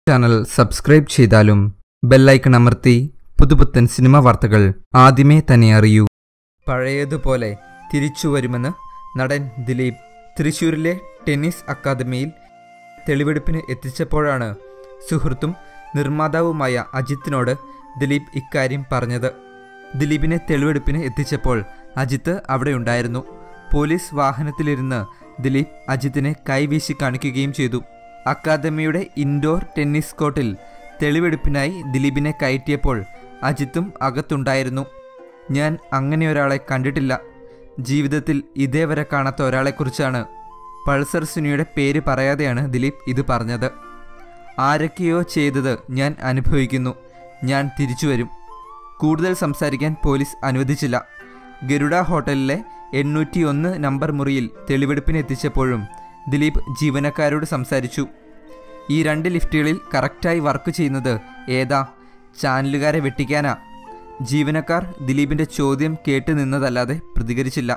Channel subscribe ചെയ്താലും bell icon അമർത്തി പുതുപുത്തൻ സിനിമ വാർത്തകൾ ആദ്യമേ തന്നെ അറിയൂ. പഴയതുപോലെ തിരിച്ചു വരുമെന്ന് നടൻ ദിലീപ് തൃശ്ശൂരിലെ ടെന്നീസ് അക്കാദമിയിൽ തെളിവെടുപ്പിന് എത്തിച്ചപ്പോഴാണ് സുഹൃത്തും നിർമ്മാതാവുമായ അജിത്തിനോട് ദിലീപ് ഇക്കാര്യം പറഞ്ഞത്. ദിലീപിനെ തെളിവെടുപ്പിന് എത്തിച്ചപ്പോൾ അജിത്ത് അവിടെ ഉണ്ടായിരുന്നു. പോലീസ് വാഹനത്തിലിരുന്ന് ദിലീപ് അജിത്തിനെ കൈവീശി കാണിക്കുകയും ചെയ്തു. അക്കാദമിയുടെ ഇൻഡോർ ടെന്നീസ് കോർട്ടിൽ തെളിവെടുപ്പിനായി ദിലീപിനെ കയറ്റിയപ്പോൾ അജിത്തും അകത്തുണ്ടായിരുന്നു. ഞാൻ അങ്ങനെയൊരാളെ കണ്ടിട്ടില്ല. ജീവിതത്തിൽ ഇതേവരെ കാണാത്ത ഒരാളെക്കുറിച്ചാണ്. പൾസർ സുനിയുടെ പേര് പറയാതെയാണ് ദിലീപ് ഇത് പറഞ്ഞത്. ആരൊക്കെയോ ചെയ്തത് ഞാൻ അനുഭവിക്കുന്നു. ഞാൻ തിരിച്ചു വരും. കൂടുതൽ സംസാരിക്കാൻ പോലീസ് അനുവദിച്ചില്ല. ഗരുഡ ഹോട്ടലിലെ 801 നമ്പർ മുറിയിൽ തെളിവെടുപ്പിന് എത്തിച്ചപ്പോഴും ദിലീപ് ജീവനക്കാരോട് സംസാരിച്ചു. ഈ 2 ലിഫ്റ്റുകളിൽ കറക്റ്റായി വർക്ക് ചെയ്യുന്നത് ഏതാ? ചാനലുകാരെ വെട്ടിക്കാനാ? ജീവനക്കാർ ദിലീപിൻ്റെ ചോദ്യം കേട്ട് നിന്നതല്ലാതെ പ്രതികരിച്ചില്ല.